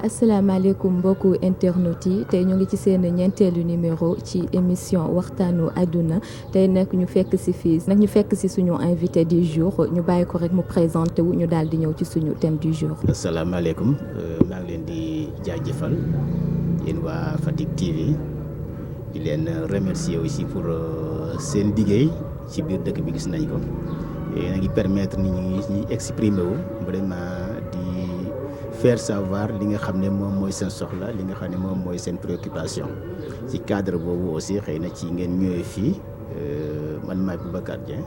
asalaamaaleykum mbokku internautes yi tey ñu ngi ci seen ñeenteelu numéro ci émission waxtaanu àdduna tey nag ñu fekk si suñu invité du jour ñu bàyyi ko rek mu présenté wu ñu daal di ñëw ci suñu thème du jour. asalaamaaleykum maa ngi leen di jaajëfal yéen waa Fatick TV di leen remercier aussi pour seen liggéey ci biir dëkk bi gis nañ ko yéen a ngi permettre nit ñi exprimer wu vraiment di faire savoir li nga xam ne moom mooy seen soxla li nga xam ne moom mooy seen préoccupation ci cadre boobu aussi xëy na ci ngeen ñëwee fii man maay Boubacar Dieng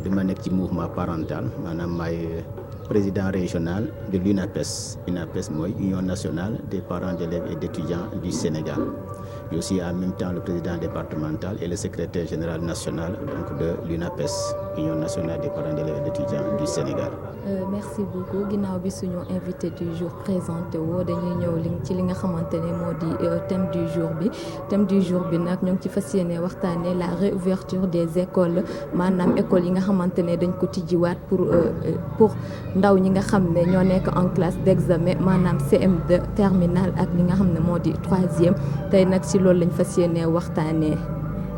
dama nekk ci mouvement parental maanaam maay président régional de l'UNAPES. UNAPES mooy Union nationale des parents d'élèves et d'étudiants du Sénégal. Je suis en même temps le président départemental et le secrétaire général national donc de l'UNAPES, Union nationale des parents d'élèves et d'étudiants du Sénégal. Merci beaucoup ginnaaw bi suñu invité du jour présenté woo dañuy ñëw ci li nga xamante ne moo di thème du jour bi nag ñoo ngi ci fas yéene waxtaanee la réouverture des écoles maanaam écoles yi nga xamante ne dañ ko tijjiwaat pour ndaw ñi nga xam ne ñoo nekk en classe d'examen maanaam CM2 terminale ak li nga xam ne moo di troisième tey nag ci loolu lañ fas yéene waxtaanee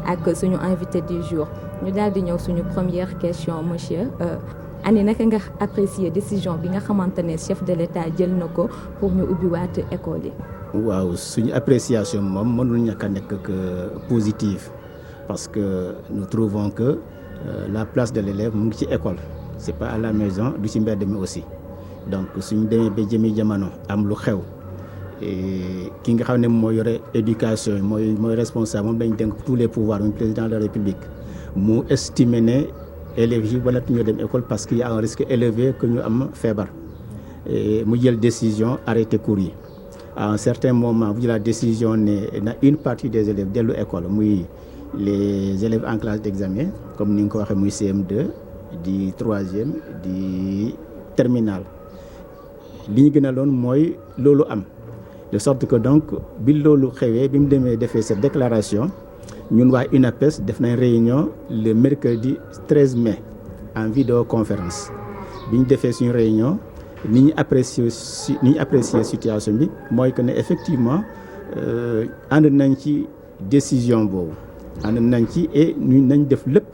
ak suñu invité du jour ñu daal di ñëw suñu première question monsieur. Ani naka nga apprécier décision bi nga xamante ne chef de l'État jël na ko pour ñu ubbiwaat école yi. waaw suñu appréciation moom mënul ñàkk a nekk que positive parce que nous trouvons que la place de l'élève mu ngi ci école c'est pas à la maison du ci mbedd mi aussi donc suñu demee ba jëmi jamono am lu xew ki nga xam ne mooy yore éducation mooy responsable moom dañ dénk tous les pouvoirs muy président de la République mu estimer ne élèves yi wala ñoo dem école parce qu'il y a un risque élevé que ñu am feebar mu jël décision arrêter cours yi à un certain moment bu jël la décision ne na une partie des élèves dellu école muy les élèves en classe d'examen comme ni nga ko waxee muy CM2 di troisième di terminale li ñu gën a loon mooy loolu am de sorte que donc bi loolu xewee bi mu demee defee cette déclaration ñun waa UNAPES def nañ réunion le mercredi 13 mai en vidéoconférence bi ñu defee suñu réunion ni ñu apprécier situation bi mooy que ne effectivement ànd nañ ci décision boobu ànd nañ ci et ñu nañ def lépp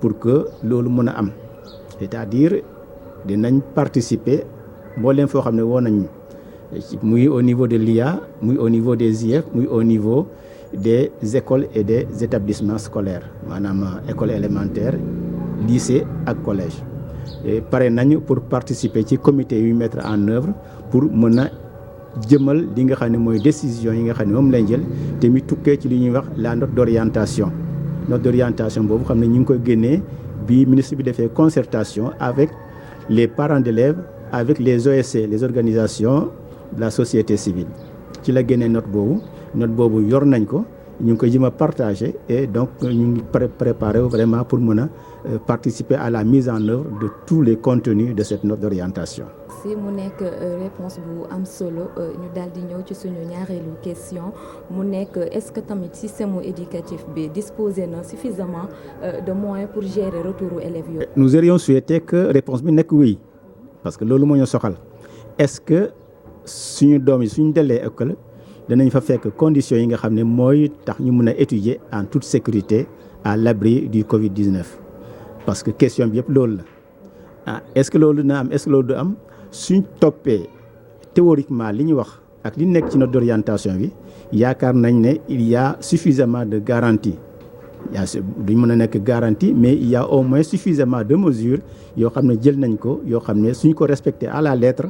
pour que loolu mën a am c'est-à-dire dinañ participer mbooleem foo xam ne woo nañ muy au niveau de l'IA muy au niveau des IEF muy au niveau des écoles et des établissements scolaires maanaam école élémentaire lycée ak collège pare nañu pour participer ci comité yu mettre en œuvre pour mën a jëmal li nga xam ne mooy décision yi nga xam ne moom lañ jël te mi tukkee ci li ñuy wax la note d'orientation boobu xam ne ñu ngi koy génnee bi ministre bi defee concertation avec les parents d'élèves avec les OSC les organisations de la société civile ci la génnee note boobu yor nañ ko ñu ngi koy jëm a partager et donc ñu ngi préparer vraiment pour mën a participer à la mise en œuvre de tous les contenus de cette note d'orientation. si mu nekk réponse bu am solo ñu daal di ñëw ci suñu ñaareelu question mu nekk est-ce que tamit système éducatif bi disposé na suffisamment de moyens pour gérer retouru élèves yooyu. Nous aurions souhaité que réponse bi nekk oui parce que loolu moo ñu soxal est-ce que suñu doom yi suñu dellee école danañ fa fekk conditions yi nga xam ne mooy tax ñu mën a étudier en toute sécurité à l'abri du Covid-19 parce que question bi yëpp loolu la est-ce que loolu dina am est-ce que loolu du am suñ toppee théoriquement li ñu wax ak li nekk ci note d'orientation bi yaakaar nañ ne il y a suffisamment de garanties duñ mën a nekk garantie mais il y a au moins suffisamment de mesures yoo xam ne jël nañ ko yoo xam ne suñ ko respecté à la lettre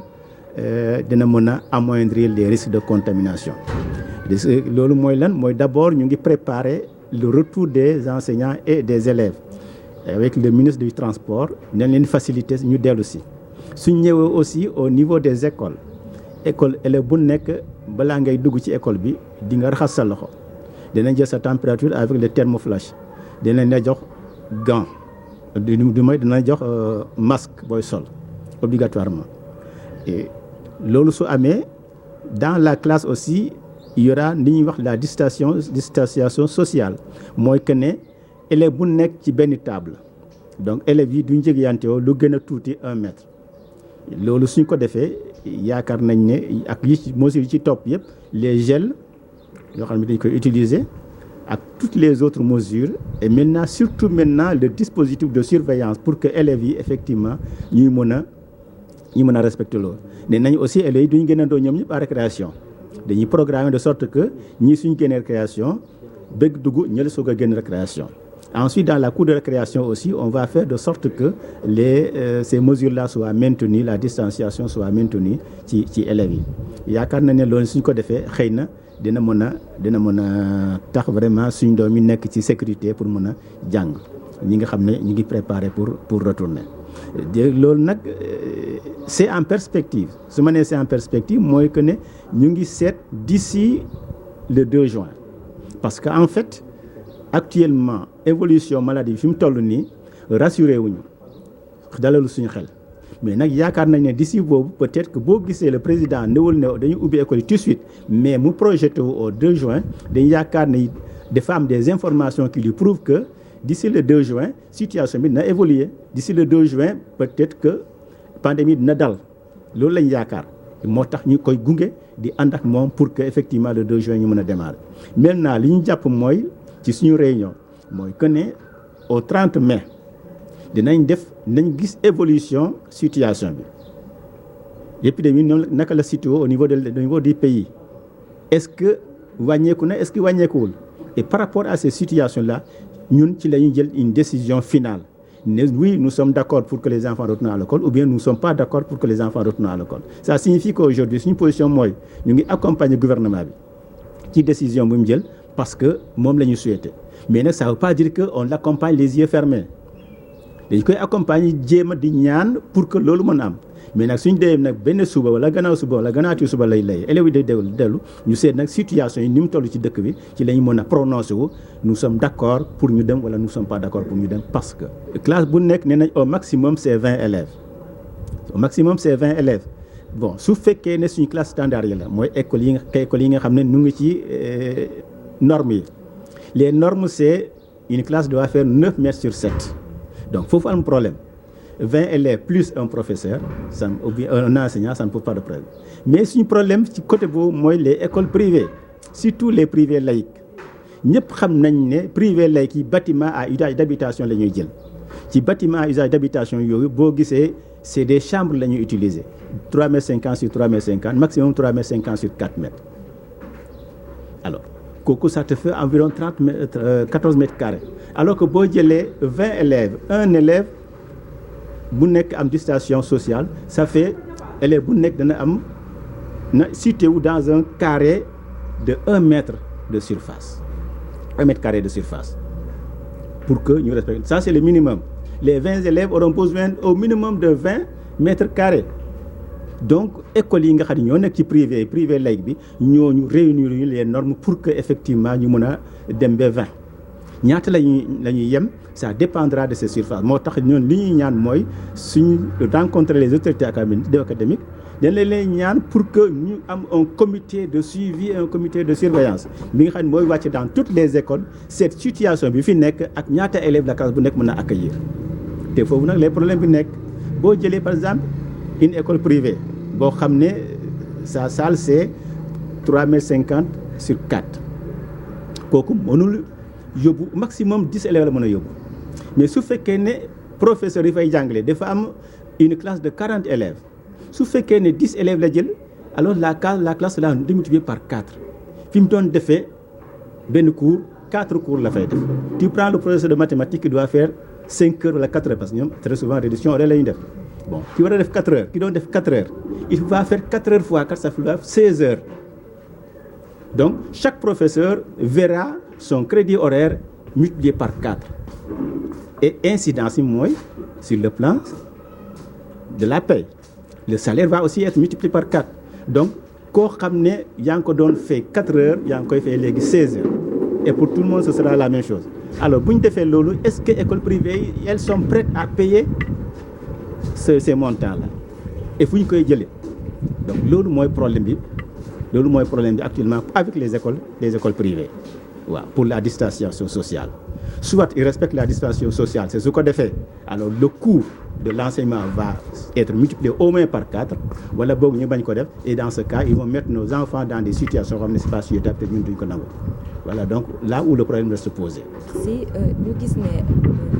dina mën a amoindrir les risques de contamination loolu mooy lan mooy d'abord ñu ngi préparer le retour des enseignants et des élèves avec le ministre du transport dañ leen faciliter ñu dellu si suñ ñëwee aussi au niveau des écoles élève bu nekk balaa ngay dugg ci école bi di nga raxas sa loxo dinañ jël sa température avec le thermoflash dinañ la jox gant du mooy dinañ jox masque booy sol obligatoirement et loolu su amee dans la classe aussi il y aura li ñuy wax la distanciation sociale mooy que ne élève bu nekk ci benn table donc élèves yi duñ jegeyantewoo lu gën a tuuti 1 mètre loolu suñ ko defee yaakaar nañ ne ak yi ci mesures yi ci topp yëpp les gels yoo xam ne dañ koy utiliser ak toutes les autres mesures et maintenant surtout maintenant le dispositif de surveillance pour que élèves yi effectivement ñuy mën a respecter loolu. ne nañ aussi élèves yi duñ génnandoo ñoom ñëpp à récréation dañuy programmer de sorte que ñii suñ génnee récréation bëgg dugg ñële soog a génn récréation. Ensuite, dans la cour de récréation aussi, on va faire de sorte que ces mesures-là soient maintenues, la distanciation soit maintenue ci élèves yi. yaakaar na ne loolu suñ ko defee xëy na dina mën a tax vraiment suñ doom yi nekk ci sécurité pour mën a jàng ñi nga xam ne ñu ngi préparer pour retourner. loolu nag c'est en perspective su ma nee c'est en perspective mooy que ne ñu ngi seet d'ici le 2 juin parce que en fait actuellement évolution maladie bi fi mu toll nii rassuré wuñu dalalu suñu xel mais nag yaakaar nañ ne d'ici boobu peut-être que boo gisee le président newul ne dañuy ubbi école yi tout de suite mais mu projeté wu au 2 juin dañu yaakaar ne dafa am des informations qui lui prouvent que d'ici le 2 juin situation bi dina évoluer d'ici le 2 juin peut-être que pandémie dina dal loolu lañ yaakaar moo tax ñu koy gunge di ànd ak moom pour que effectivement le 2 juin ñu mën a démarrer. Maintenant li ñu jàpp mooy ci suñu réunion mooy que ne au 30 mai nañ gis évolution situation bi épidémie noonu naka la situé au niveau du pays est-ce que wàññeeku na est-ce que wàññeekuwul et par rapport à ces situations là ñun ci la ñuy jël une décision finale ne oui nous sommes d'accord pour que les enfants retournent à l'école ou bien nous ne sommes pas d'accord pour que les enfants retournent à l'école. Ça signifie qu'aujourd'hui suñu position mooy ñu ngi accompagner gouvernement bi ci décision bu mu jël parce que moom la ñu souhaité mais nag ça veut pas dire que on l'accompagne les yeux fermés dañ koy accompagner jéem a di ñaan pour que loolu mën a am mais nag suñ dee nag benn suba wala gannaaw suba wala gannaati suba lay élèves yi day dellu ñu seet nag situation yi ni mu toll ci dëkk bi ci la ñu mën a prononcé wu nous sommes d'accord pour ñu dem wala nous sommes pas d'accord pour ñu dem parce que classe bu nekk nee nañ au maximum c'est 20 élèves au maximum c'est 20 élèves bon su fekkee ne suñu classe standard yi la mooy école yi nga xam ne ñu ngi ci normes yi les normes c'est une classe doit faire 9 mètres sur 7 donc foofu am problème 20 élèves plus un professeur ou bien un enseignant ça ne pose pas de problème mais suñu problème ci côté boobu mooy les écoles privées surtout les privés laïcs ñëpp xam nañ ne privés laïcs yi bâtiment à usage d'habitation la ñuy jël ci bâtiment à usage d'habitation yooyu boo gisee c'est des chambres la ñuy utiliser 3 mètres 50 sur 3 mètres 50 maximum 3 mètres 50 sur 4 mètres alors kooku ça te fait environ 14 mètres carrés alors que boo jëlee 20 élèves un élève bu nekk am distanciation sociale ça fait élève bu nekk dana am na situé wu dans un carré de 1 mètre de surface 1 mètre carré de surface pour que ñu respecte ça c'est le minimum les 20 élèves auront besoin au minimum de 20 mètres carrés donc écoles yi nga xam ne ñoo nekk ci privé laïque bi ñooñu réunir ñu les normes pour que effectivement ñu mën a dem ba 20 ñaata la ñuy yem ça dépendra de ces surfaces moo tax ñun li ñuy ñaan mooy suñu rencontrer les autorités académiques dañ leen ñaan pour que ñu am un comité de suivi et un comité de surveillance bi nga xam ne mooy wàcc dans toutes les écoles cette situation bi fi nekk ak ñaata élèves la classe bu nekk mën a accueillir te foofu nag les problèmes bi nekk boo jëlee par exemple une école privée boo xam ne sa salle c'est 3 mètres 50 sur 4 kooku mënul yóbbu maximum 10 élèves la mën a yóbbu mais su fekkee ne professeur yi fay jàngale dafa am une classe de 40 élèves su fekkee ne 10 élèves la jël alors la classe la multipliée par 4 fi mu doon defee benn cours 4 cours la fay def tu prends le professeur de mathématiques qui doit faire 5 heures wala 4 heures parce que ñoom très souvent réduction horaire la ñuy def bon ki war a def 4 heures ki doon def 4 heures il va faire 4 heures fois 4 ça fait 16 heures donc chaque professeur verra son crédit horaire multiplié par 4 et incidence yi mooy sur le plan de la paie le salaire va aussi être multiplié par 4 donc koo xam ne yaa ngi ko doon fay 4 heures yaa ngi koy fay léegi 16 heures et pour tout le monde ce sera la même chose alors bu ñu defee loolu est-ce que écoles privées yi elles sont prêtes à payer ces montants là et fu ñu koy jëlee donc loolu mooy problème bi actuellement avec les écoles privées waaw pour la distanciation sociale soit ils respectent la distanciation sociale, c'est ce qu'on a fait, alors le coût de l'enseignement va être multiplié au moins par 4, voilà, et dans ce cas, ils vont mettre nos enfants dans des situations comme n'est-ce pas voilà, donc là où le problème reste posé. Si ñu gis ne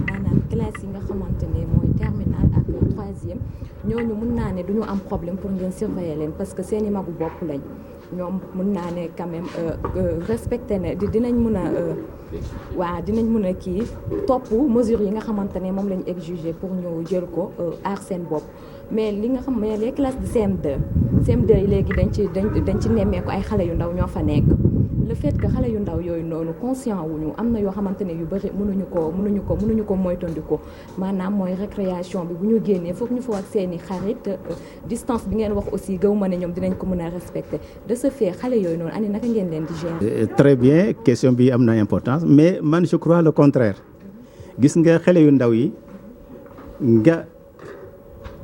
maanaam classe yi nga xamante ne mooy terminale ak troisième ñooñu mun naa ne du ñu am problème pour ngeen surveiller leen parce que seeni magu bopp lañ ñoom mun naa ne quand même respecté ne dinañ mun a dinañ mun a kii topp mesures yi nga xamante ne moom lañ exiger pour ñu jël ko aar seen bopp mais li nga xam mais les classes de CM2 yi léegi dañ ci nemmeeku ay xale yu ndaw ñoo fa nekk. Le fait que xale yu ndaw yooyu noonu conscient wuñu am na yoo xamante ne yu bëri mënuñu ko moytandiku maanaam mooy récréation bi bu ñu génnee foog ñu fa ak seeni xarit distance bi ngeen wax aussi gaw ma ne ñoom dinañ ko mën a respecter de ce fait xale yooyu noonu ani naka ngeen leen di gérer. Très bien, question bi am na importance mais man je crois le contraire gis nga xale yu ndaw yi nga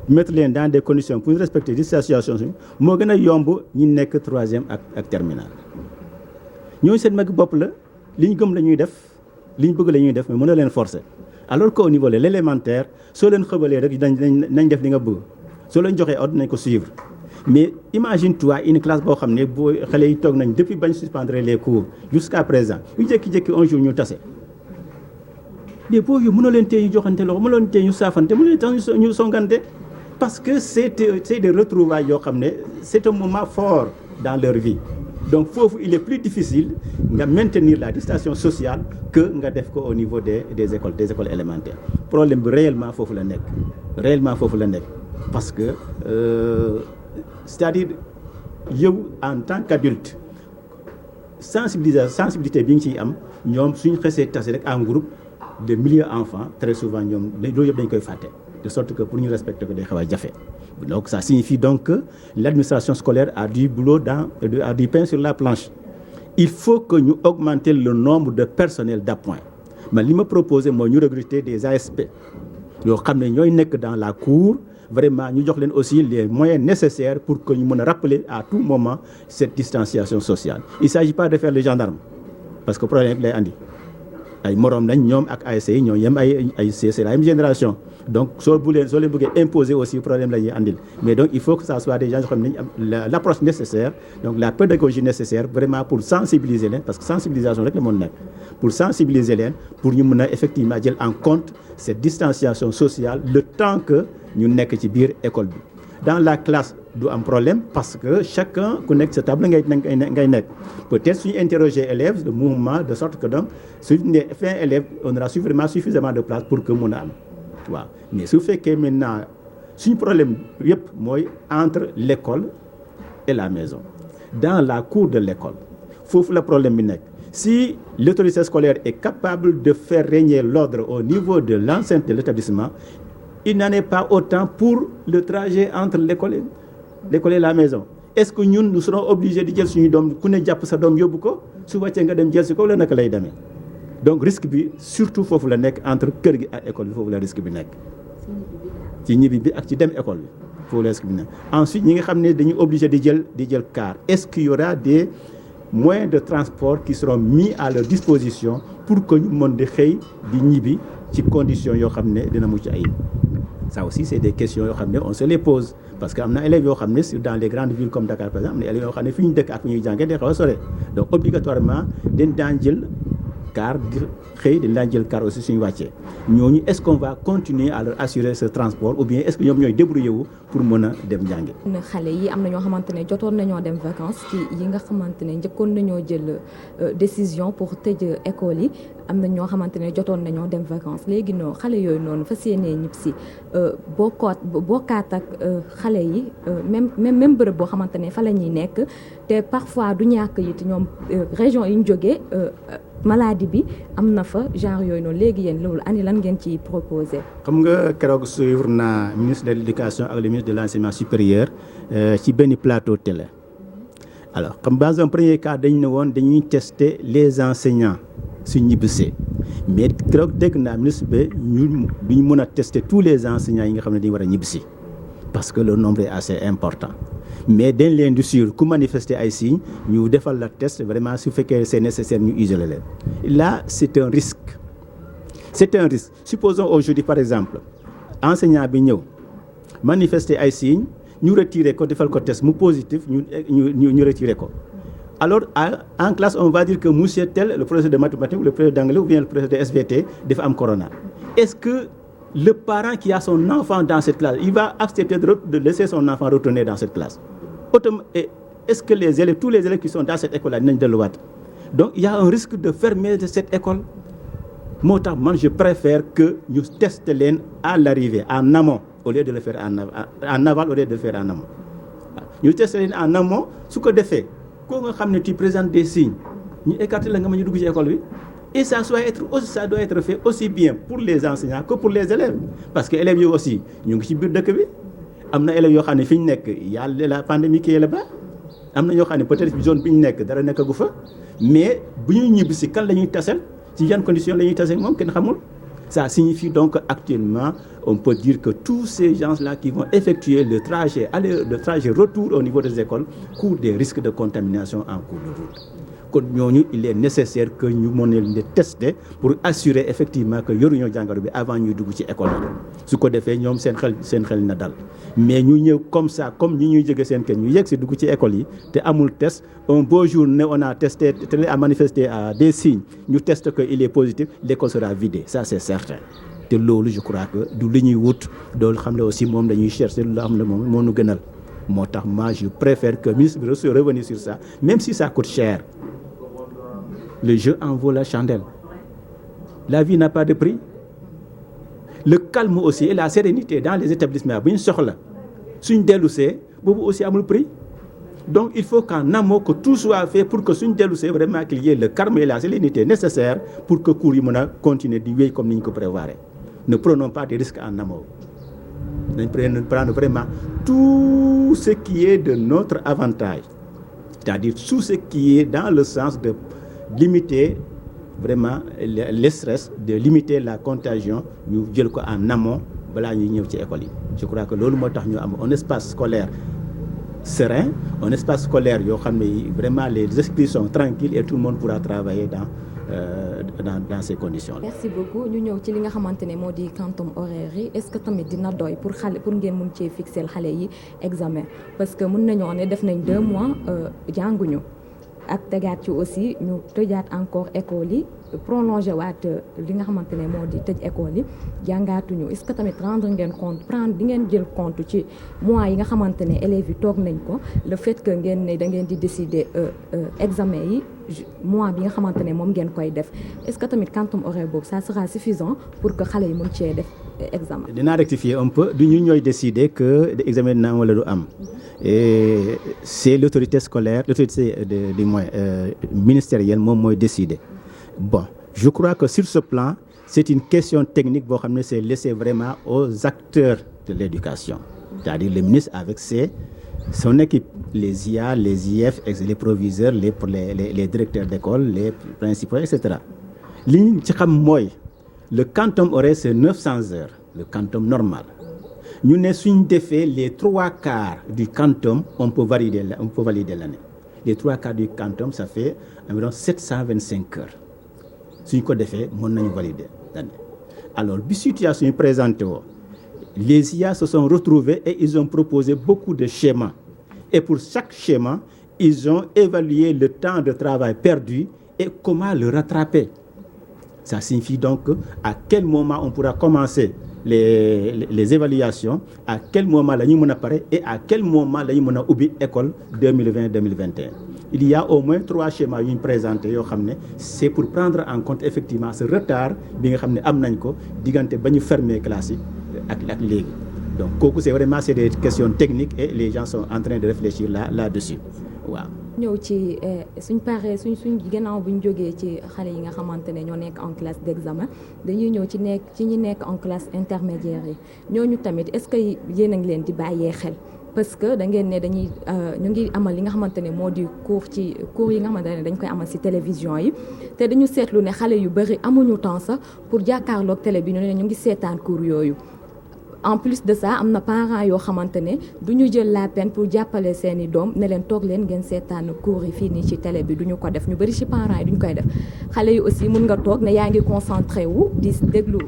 mettre leen dans des conditions pour respecter distanciation moo gën a yomb ñi nekk troisième ak terminale. ñooñu seen mag bopp la li ñu gëm la ñuy def li ñu bëgg la ñuy def mais mën na leen forcer alors qu'au niveau de l'élémentaire soo leen xëbalee rek nañ def li nga bëgg soo leen joxee ordre nañ ko suivre mais imagine toi une classe boo xam ne boo xale yi toog nañ depuis bañ suspendre les cours jusqu'à présent ñu jékki-jékki un jour ñu tase mais boo yu mënoo leen tee ñu joxante loxo mënoo leen tee ñu saafante mënoo leen tax ñu songante parce que c'est des retrouvailles yoo xam ne c'est un moment fort dans leur vie. Donc il est plus difficile de maintenir la distanciation sociale que nga def ko au niveau des écoles élémentaires. Problème bi réellement foofu la nekk parce que c'est-à-dire yow en tant qu'adulte sensibilité bi nga ciy am ñoom suñu xesee tase rek en groupe de milliers d'enfants très souvent ñoom loolu yëpp dañ koy fàtte de sorte que pour ñu respecter ko day xaw a jafe. Donc ça signifie donc que l'administration scolaire a du boulot a du pain sur la planche. Il faut que nous augmenter le nombre de personnel d'appoint. Mais li ma proposé mooy ñu recruter des ASP yoo xam ne ñooy nekk dans la cour vraiment ñu jox leen aussi les moyens nécessaires pour que ñu mën a rappeler à tout moment cette distanciation sociale. Il ne s'agit pas de faire le gendarme parce que problème lay andi ay morom nañ ñoom ak ASC yi ñoo yem ay c'est la même génération. Donc soo leen bëggee imposer aussi problème la ñuy andil mais donc il faut que ça soit des gens yoo xam ne l'approche nécessaire donc la pédagogie nécessaire vraiment pour sensibiliser leen parce que sensibilisation rek la mën nekk pour sensibiliser leen pour ñu mën a effectivement jël en compte cette distanciation sociale le temps que ñu nekk ci biir école bi. Dans la classe du am problème parce que chacun ku nekk sa table ngay nekk peut-être suñu interroger élèves de mouvement de sorte que donc suñu ne fin élève on aura suffisamment de place pour que mën a am. waaw mais su fekkee maintenant suñu problème yëpp mooy entre l'école et la maison dans la cour de l'école foofu la problème bi nekk si l'autorité scolaire est capable de faire régner l'ordre au niveau de l'enceinte de l'établissement il n'en est pas autant pour le trajet entre l'école et la maison. Est-ce que nous serons obligés de jël suñu doom ku ne jàpp sa doom yóbbu ko su wàccee nga dem jël si ko la naka lay demee donc risque bi surtout foofu la nekk entre kër gi ak école bi foofu la risque bi nekk ci ñibbi bi ak ci dem école bi foofu la risque bi nekk. Ensuite ñi nga xam ne dañuy obligé di jël car est-ce qu'il y aura des moyens de transport qui seront mis à leur disposition pour que ñu mën di xëy di ñibbi ci conditions yoo xam ne dina mucc ayib. Ça aussi c'est des questions yoo xam ne on se les pose parce que am na élèves yoo xam ne dans les grandes villes comme Dakar par exemple am na élèves yoo xam ne fi ñu dëkk ak fi ñuy jàngee day xaw a sore donc obligatoirement dañ daan jël car di xëy dañ daan jël car aussi suñu wàccee ñooñu est-ce qu'on va continuer à leur assurer ce transport ou bien est-ce que ñoom ñooy débrouiller wu pour mën a dem njàngi. xale yi am na ñoo xamante ne jotoon nañoo dem vacances ci yi nga xamante ne njëkkoon nañoo jël décision pour tëj école yi am na ñoo xamante ne jotoon nañoo dem vacances léegi noonu xale yooyu noonu fas yéenee ñib si bokkaat ak xale yi même bërëb boo xamante ne fa la ñuy nekk te parfois du ñàkk yi te ñoom région yi ñu jógee maladie bi am na fa genre yooyu noonu léegi yéen loolu ani lan ngeen ci proposé. xam nga keroog suivre na ministre de l'éducation ak le ministre de l'enseignement supérieur ci benn plateau télé alors comme dans un premier cas dañ ne woon dañuy tester les enseignants su ñibbisee mais keroog dégg naa ministre bi ñu duñ mën a tester tous les enseignants yi nga xam ne dañu war a ñibbisi parce que le nombre est assez important mais dañ leen di suivre ku manifester ay signes ñu defal la test vraiment su fekkee c'est nécessaire ñu isoler leen là c'est un risque c'est un risque. Supposons aujourd'hui par exemple enseignant bi ñëw manifester ay signes ñu retirer ko defal ko test mu positif ñu retirer ko. Alors en classe on va dire que monsieur tel le professeur de mathématiques ou le professeur d'anglais ou bien le professeur de SVT dafa am corona. Est-ce que le parent qui a son enfant dans cette classe, il va accepter de laisser son enfant retourner dans cette classe? Est-ce que les élèves, tous les élèves qui sont dans cette école-là, nañ delluwaat? Donc il y a un risque de fermer de cette école. Moo tax man je préfère que ñu tester leen à l'arrivée en amont au lieu de le faire en aval au lieu de le faire en amont. ñu tester leen en amont su ko defee koo nga xam ne tu présentes des signes ñu écarter la nga mën a dugg ci école bi. Et ça doit être fait aussi bien pour les enseignants que pour les élèves. Parce que élèves yi aussi ñu ngi ci biir dëkk bi am na élèves yoo xam ne fi ñu nekk y a la pandémie qui est là-bas am na ñoo xam ne peut-être zone bi ñu nekk dara nekkagu fa mais bu ñuy ñibbi si kan la ñuy tasel ci yan conditions la ñuy tasel moom kenn xamul. Ça signifie donc actuellement on peut dire que tous ces gens-là qui vont effectuer le trajet retour au niveau des écoles courent des risques de contamination en cours de route. kon ñooñu il est nécessaire que ñu mën leen di tester pour assurer effectivement que yoruñoo jàngoro bi avant ñuy dugg ci école bi su ko defee ñoom seen xel na dal mais ñu ñëw comme ça comme ñi ñuy jóge seen kër ñu yegg si dugg ci école yi te amul test un beau jour ne on a testé te a manifesté à des signes ñu teste que il est positif l'école sera vidée ça c'est certain. te loolu je crois que du li ñuy wut doolu xam ne aussi moom dañuy chercher lu xam ne moom moo ñu gënal moo tax moi je préfère que ministre bi revenir sur ça même si ça coûte cher. Le jeu en vaut la chandelle. La vie n'a pas de prix. Le calme aussi et la sérénité dans les établissements bu ñu soxla suñ dellusee boobu aussi amul prix. Donc il faut qu'en amont que tout soit fait pour que suñ dellusee vraiment qu'il y ait le calme et la sérénité nécessaires pour que cours yi mën a continuer di wéy comme ni ñu ko prévoir. Ne prenons pas de risques en amont. Nañ prendre vraiment tout ce qui est de notre avantage. C'est-à-dire tout ce qui est dans le sens de limiter vraiment le stress, de limiter la contagion ñu jël ko en amont balaa ñuy ñëw ci école yi. Je crois que loolu moo tax ñu am un espace scolaire serein, un espace scolaire yoo xam ne vraiment les esprits sont tranquilles et tout le monde pourra travailler dans ces conditions là. Merci beaucoup ñu ñëw ci li nga xamante ne moo di quantum horaire yi est-ce que tamit dina doy pour ngeen mun cee fixer xale yi examen parce que mun nañoo ne def nañ 2 mois jànguñu. ak tegaat ci aussi ñu tëjaat encore école yi prolongé waat li nga xamante ne moo di tëj école yi jàngaatuñu est-ce que tamit di ngeen jël compte ci mois yi nga xamante ne élèves yi toog nañ ko le fait que ngeen ne da ngeen di décider examen yi mois bi nga xamante ne moom ngeen koy def est-ce que tamit quantum horaire boobu ça sera suffisant pour que xale yi mun cee def examen. dinaa rectifier un peu du ñu ñooy décider que examen dina am wala du am. Et c'est l'autorité scolaire, l'autorité du moins ministérielle moom mooy décider. Bon, je crois que sur ce plan, c'est une question technique boo xam ne c'est laissé vraiment aux acteurs de l'éducation. C'est-à-dire le ministre avec son équipe, les IA, les IF, les proviseurs, les directeurs d'école, les principaux, etc. Li ñu ci xam mooy le quantum horaire c'est 900 heures, le quantum normal. ñu ne suñ defee les 3/4 du quantum on peut valider l'année. Les 3/4 du quantum ça fait environ 725 heures suñ ko defee mën nañu valider l'année. Alors bi situation yi présenté woo les IA se sont retrouvés et ils ont proposé beaucoup de schémas et pour chaque schéma ils ont évalué le temps de travail perdu et comment le rattraper. Ça signifie donc à quel moment on pourra commencer les évaluations, à quel moment la ñu mën a pare et à quel moment la ñu mën a ubbi école 2020-2021. Il y a au moins 3 schémas yu ñu présenté yoo xam ne c'est pour prendre en compte effectivement ce retard bi nga xam ne am nañ ko diggante ba ñu fermer classe yi ak léegi. Donc kooku c'est vraiment c'est des questions techniques et les gens sont en train de réfléchir là-dessus waaw. ñëw ci suñ gannaaw bu ñu jógee ci xale yi nga xamante ne ñoo nekk en classe d'examen dañuy ñëw ci ñi nekk en classe intermédiaire yi ñooñu tamit est-ce que yéen a ngi leen di bàyyee xel parce que da ngeen ne dañuy ñu ngi amal li nga xamante ne moo di cours yi nga xamante ne dañ koy amal ci télévision yi te dañu seetlu ne xale yu bari amuñu temps sax pour jàkkaarloog télé bi ñu ne ñu ngi seetaan cours yooyu en plus de ça am na parents yoo xamante ne du ñu jël la peine pour jàppale seeni doom ne leen toog leen ngeen seetaan cours yi fii nii ci télé bi duñu ko def ñu bari ci parents yi duñu koy def xale yi aussi mun nga toog ne yaa ngi concentré wu di déglu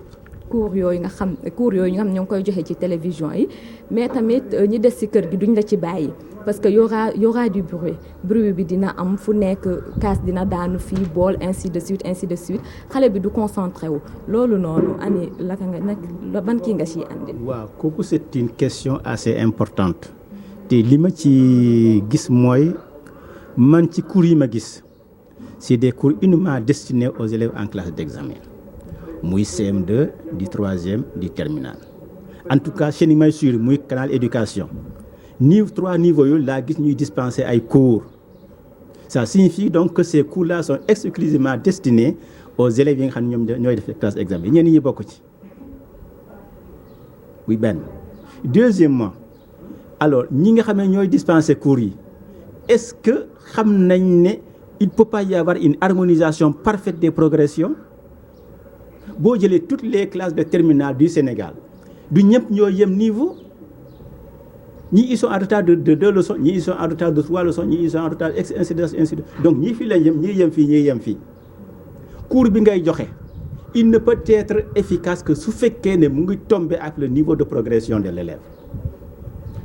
cours yooyu nga xam ñoo ngi koy joxe ci télévision yi mais tamit ñi des ci kër gi duñ la ci bàyyi parce que y aura du bruit bi dina am fu nekk kaas dina daanu fii bool ainsi de suite xale bi du concentré wu loolu noonu ani laka nga nag ban kii nga ciy andi. waaw kooku c'est une question assez importante te li ma ci gis mooy man ci cours yi ma gis c'est des cours uniquement destinés aux élèves en classe d'examen muy CM2 di 3e di terminal en tout cas chaîne yi may suivre muy canal éducation niveau 3 niveaux yooyu laa gis ñuy dispenser ay cours ça signifie donc que ces cours-là sont exclusivement destinés aux élèves yi nga xam ne ñoom ñooy def classe examen ñenn ñi bokk ci oui benn deuxièmement alors ñi nga xam ne ñooy dispenser cours yi est-ce que xam nañ ne il peut pas y avoir une harmonisation parfaite des progressions boo jëlee toutes les classes de terminale du Sénégal du ñëpp ñoo yem niveau ñii ils sont en retard de 2 leçons ñii ils sont en retard de 3 leçons ñii ils sont en retard ainsi de suite donc ñii fii lañ yem ñii yem fii ñii yem fii cours bi ngay joxe il ne peut être efficace que su fekkee ne mu ngi tomber ak le niveau de progression de l'élève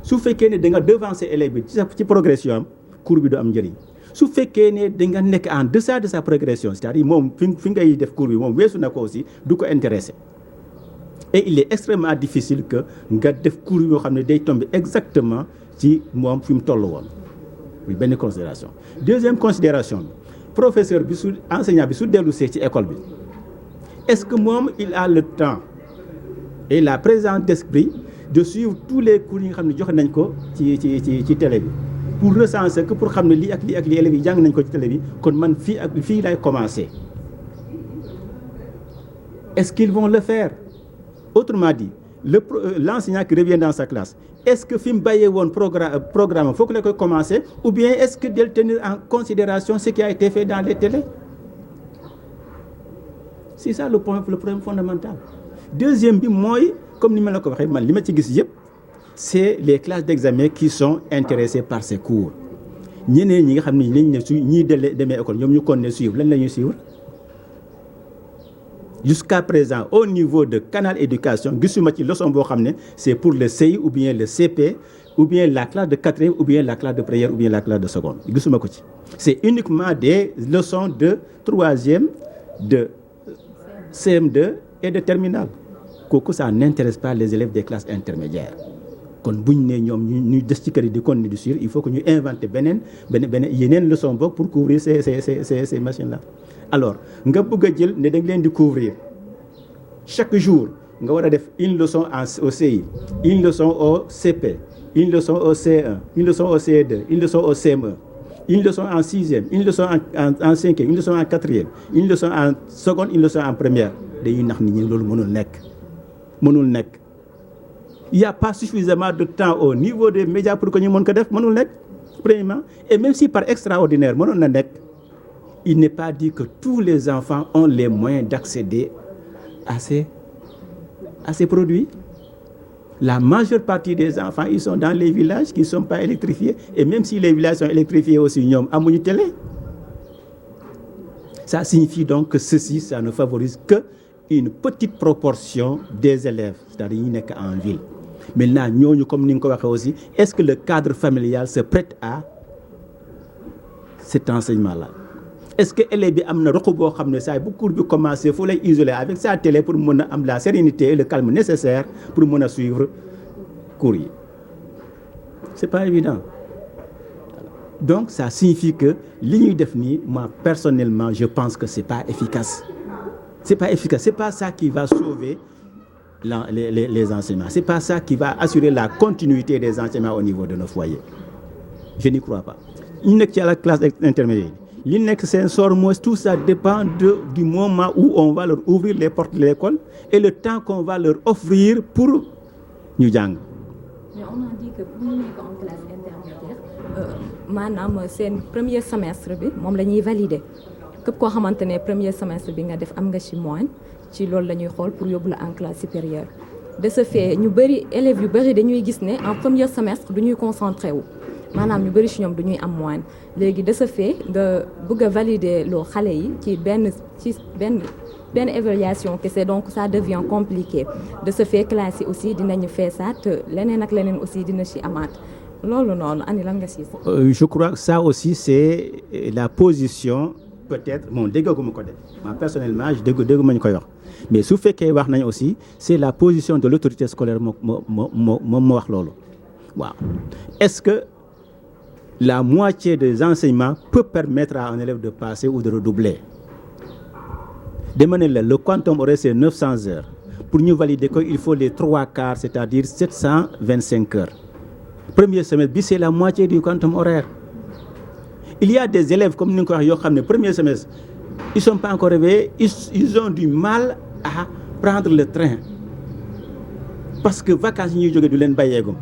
su fekkee ne da nga devancer élève bi ci progression am cours bi du am njëriñ su fekkee ne da nga nekk en deçà de sa progression c'est-à-dire moom fi ngay def cours bi moom weesu na ko aussi du ko intéresser et il est extrêmement difficile que nga def cours yoo xam ne day tomber exactement ci moom fi mu toll woon muy benn considération deuxième considération bi professeur bi su enseignant bi su dellu see ci école bi est-ce que moom il a le temps et la présence d'esprit de suivre tous les cours yi nga xam ne joxe nañ ko ci télé bi pour recenser que pour xam ne lii ak lii ak lii élèves yi jàng nañ ko ci télé bi kon man fii lay commencer est-ce qu'ils vont le faire autrement dit l'enseignant qui revient dans sa classe est-ce que fi mu bàyyee woon programme faut que la koy commencer ou bien est-ce que del tenir en considération ce qui a été fait dans les télés c'est ça le problème fondamental deuxième bi mooy comme ni ma la ko waxee man li ma ci gis yëpp c'est les classes d'examen qui sont intéressées par ces cours ñeneen ñi nga xam ne lañ ne su ñii demee école ñoom ñu kon ne suivre lan la ñuy suivre jusqu'à présent au niveau de canal éducation gisuma ci leçon boo xam ne c'est pour le CI ou bien le CP ou bien la classe de quatrième ou bien la classe de première ou bien la classe de seconde gisuma ko ci c'est uniquement des leçons de troisième de CM2 et de terminale kooku ça n'intéresse pas les élèves des classes intermédiaires kon buñ ne ñoom ñu des ci kër yi di continuer di suivre il faut que ñu inventer beneen yeneen leçon boog pour couvrir ces machines là alors nga bëgg a jël ne da nga leen di couvrir chaque jour nga war a def une leçon au CI une leçon au CP une leçon au C1 une leçon au C2 une leçon au CM1 une leçon en sixième une leçon en cinquième une leçon en quatrième une leçon en seconde une leçon en première dañuy nax nit ñi loolu mënul nekk il y a pas suffisamment de temps au niveau des médias pour que ñu mën ko def mënul nekk premièrement et même si par extraordinaire mënoon na nekk il n'est pas dit que tous les enfants ont les moyens d'accéder à ces produits. La majeure partie des enfants ils sont dans les villages qui ne sont pas électrifiés et même si les villages sont électrifiés aussi ñoom amuñu télé. Ça signifie donc que ceci ça ne favorise que une petite proportion des élèves c'est-à-dire ñi nekk en ville. Maintenant ñooñu comme ni nga ko waxee aussi est-ce que le cadre familial se prête à cet enseignement-là? Est-ce que élève bi am na roq boo xam ne saa bu cours bi commencé fu lay isoler avec sa télé pour mën a am la sérénité et le calme nécessaire pour mën a suivre cours yi? C'est pas évident. Donc ça signifie que li ñuy def nii moi personnellement je pense que c'est pas efficace. C'est pas ça qui va sauver les enseignements. C'est pas ça qui va assurer la continuité des enseignements au niveau de nos foyers. Je n'y crois pas. ñu nekk ci à la classe intermédiaire li nekk seen sort mooy tout ça dépend du moment où on va leur ouvrir les portes de l'école et le temps qu'on va leur offrir pour ñu jàng. Mais on a dit que bu ñu nekk en classe intermédiaire maanaam seen premier semestre bi moom la ñuy valider képp koo xamante ne premier semestre bi nga def am nga ci moyenne ci loolu la ñuy xool pour yóbbu la en classe supérieure de ce fait ñu bëri élèves yu bëri dañuy gis ne en premier semestre du ñuy concentré wu maanaam ñu bëri ci ñoom du ñuy am moyenne léegi de ce fait nga bëgg a valider loo xale yi ci benn évaluation kese donc ça devient compliqué de ce fait classe yi aussi dinañu feesaat leneen ak leneen aussi dina ci amaat loolu noonu ani lan nga ci je crois que ça aussi c'est la position peut-être moom déggaguma ko de moi personnellement je dégguma ñu koy wax mais su fekkee wax nañ aussi c'est la position de l'autorité scolaire moo wax loolu waaw est-ce que la moitié des enseignements peut permettre à un élève de passer ou de redoubler dama ne la le quantum horaire c'est 900 heures pour ñu valider ko il faut les 3/4 c'est-à-dire 725 heures premier semestre bi c'est la moitié du quantum horaire il y a des élèves comme ni nga ko wax yoo xam ne premier semestre ils sont pas encore réveillés ils ont du mal à prendre le train parce que vacances yi ñuy jógee du leen bàyyeegum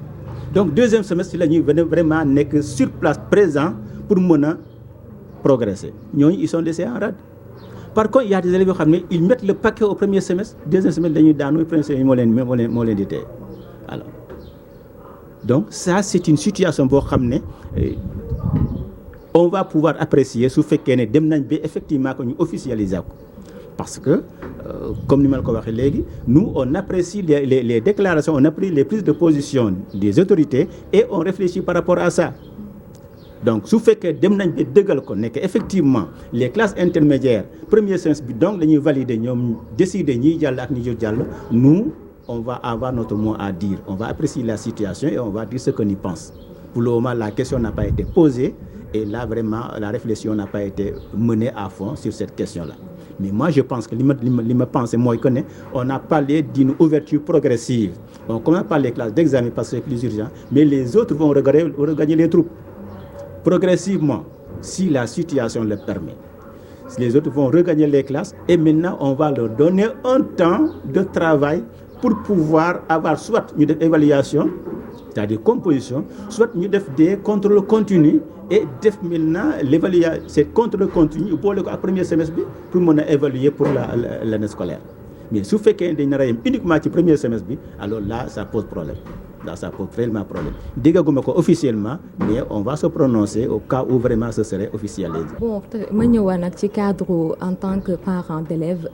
donc deuxième semestre la ñuy vraiment nekk sur place présent pour mën a progresser ñooñu ils sont laissés en rade. Par contre il y a des élèves yoo xam ne ils mettent le paquet au premier semestre deuxième semestre dañuy daanu premier semestre moo leen di téye alors donc ça c'est une situation boo xam ne on va pouvoir apprécier su fekkee ne dem nañ ba effectivement que ñu officialiser ko parce que comme ni ma la ko waxee léegi nous on apprécie les déclarations on apprécie les prises de position des autorités et on réfléchit par rapport à ça donc su fekkee dem nañ ba dëggal ko nekk effectivement les classes intermédiaires premier semestre bi donc dañuy valider ñoom décider ñiy jàll ak ñi jot jàll nous on va avoir notre mot à dire on va apprécier la situation et on va dire ce qu'on y pense pour le moment la question n'a pas été posée et là vraiment la réflexion n'a pas été menée à fond sur cette question-là mais moi je pense que li ma pensé mooy que ne on a parlé d'une ouverture progressive on commence par les classes d'examen parce que c'est plus urgent mais les autres vont regagner les troupes progressivement si la situation le permet les autres vont regagner les classes et maintenant on va leur donner un temps de travail pour pouvoir avoir soit ñu def évaluation c'est-à-dire composition soit ñu def des contrôles continus et def maintenant l'évaluation c'est contrôle continu boole ko ak premier semestre bi pour mën a évaluer pour l'année scolaire mais su fekkee dañ nar a yem uniquement ci premier semestre bi alors là ça pose problème là ça pose réellement problème déggaguma ko officiellement mais on va se prononcer au cas où vraiment ce serait officialisé. Bon ma ñëwaat nag ci cadre en tant que parent d'élèves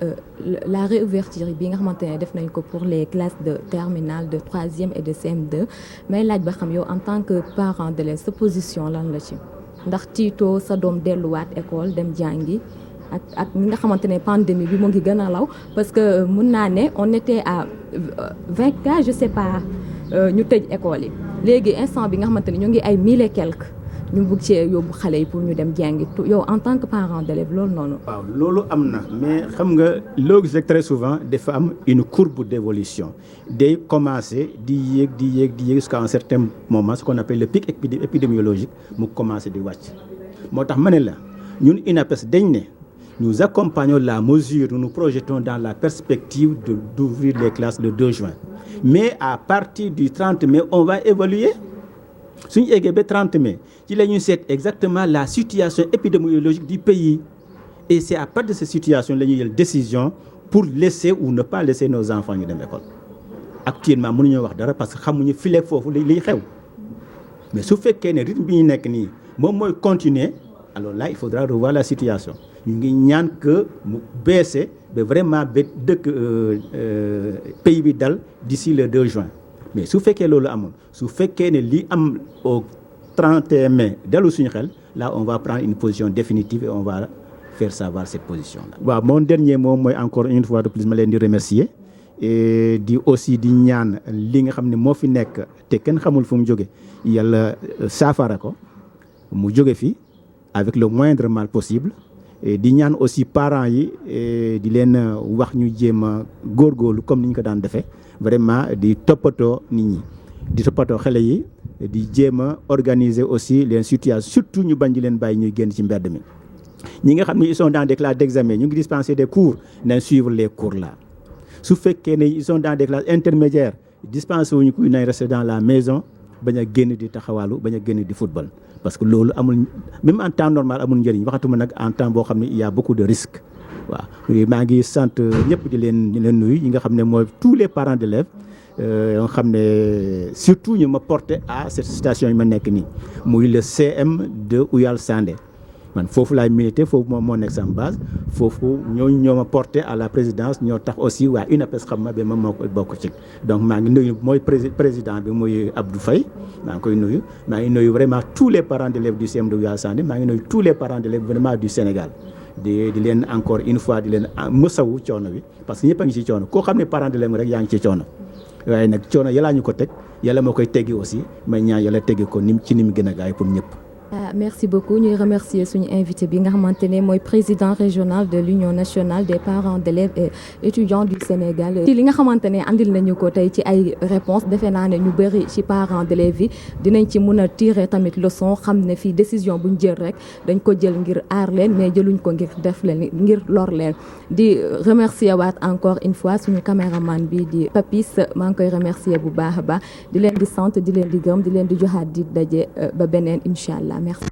la réouverture bi nga xamante ne def nañ ko pour les classes de terminale de troisième et de CM2 may laaj ba xam yow en tant que parent d'élèves sa position lan la ci ndax tiitoo sa doom delluwaat école dem jàngi ak ñi nga xamante ne pandémie bi mu ngi gën a law parce que mun naa ne on était à 20 cas je sais pas ñu tëj école yi léegi instant bi nga xamante ne ñu ngi ay 1000 et quelques ñu bëgg cee yóbbu xale yi pour ñu dem jàngi yow en tant que parent d'élève loolu noonu. waaw loolu am na mais xam nga loo gis rek très souvent dafa am une courbe d'évolution day commencer di yéeg jusqu'à un certain moment ce qu'on appelle le pic épidémiologique mu commencer di wàcc moo tax ma ne la ñun INAPES dañ ne nous accompagnons la mesure nous projetons dans la perspective d'ouvrir les classes le 2 juin mais à partir du 30 mai on va évaluer suñu eggee ba 30 mai ci la ñuy seet exactement la situation épidémiologique du pays et c'est à partir de cette situation la ñuy jël décision pour laisser ou ne pas laisser nos enfants ñu dem école actuellement mënuñoo wax dara parce que xamuñu fileeg foofu liy xew mais su fekkee ne rythme bi ñu nekk nii moom mooy continuer alors là il faudra revoir la situation ñu ngi ñaan que mu baisse ba vraiment ba dëkk pays bi dal d'ici le 2 juin mais su fekkee loolu amul su fekkee ne li am au 31 mai dalu suñu xel là on va prendre une position définitive et on va faire savoir cette position là. waaw mon dernier mot mooy encore une fois de plus ma leen di remercier et di aussi di ñaan li nga xam ne moo fi nekk te kenn xamul fu mu jóge yàlla saafara ko mu jóge fi avec le moindre mal possible et di ñaan aussi parents yi di leen wax ñu jéem a góorgóorlu comme ni ñu ko daan defee vraiment di toppatoo nit ñi di toppatoo xale yi di jéem a organiser aussi les situations surtout ñu bañ di leen bàyyi ñuy génn ci mbedd mi ñi nga xam ne ils sont dans des classes d'examen ñu ngi dispenser des cours nañ suivre les cours là su fekkee ne ils sont dans des classes intermédiaires dispenser wuñu ko nañ rester dans la maison bañ a génn di taxawaalu bañ a génn di football parce que loolu amul même en temps normal amul njëriñ waxatuma nag en temps boo xam ne il y a beaucoup de risques waaw maa ngi sant ñëpp di leen nuyu ñi nga xam ne mooy tous les parents d'élèves yoo xam ne surtout ñu ma porté à cette station yi ma nekk nii muy le CM de Ouyal Sandé man foofu laay milité foofu moom moo nekk sama base foofu ñooñu ñoo ma porté à la présidence ñoo tax aussi waa UNAPES xam ma ba ma moo ko bokk ci donc maa ngi nuyu mooy président bi muy Abdou Faye maa ngi koy nuyu maa ngi nuyu vraiment tous les parents d'élèves du CM de Ouyal Sandé maa ngi nuyu tous les parents d'élèves vraiment du Sénégal di leen encore une fois di leen mësawu coono bi parce que ñëpp a ngi ci coono koo xam ne parents d'élèves rek yaa ngi ci coono waaye nag coono yàllaa ñu ko teg yàlla moo koy teggi aussi mais ñaan yàlla teggi ko ni ci ni mu gën a gaay pour ñëpp. Merci beaucoup ñuy remercier suñu invité bi nga xamante ne mooy président régional de l'union nationale des parents d'élèves et étudiants du Sénégal. ci li nga xamante ne andil nañu ko tey ci ay réponses defe naa ne ñu bëri ci parents d'élèves yi dinañ ci mën a tirer tamit leçon xam ne fii décision buñ jël rek dañ ko jël ngir aar leen mais jëluñ ko ngir def leen ngir lor leen. di remercier waat encore une fois suñu caméraman bi di Papis maa ngi koy remercier bu baax a baax di leen di sant di leen di gërëm di leen di joxaat di daje ba beneen incha allah. Merci.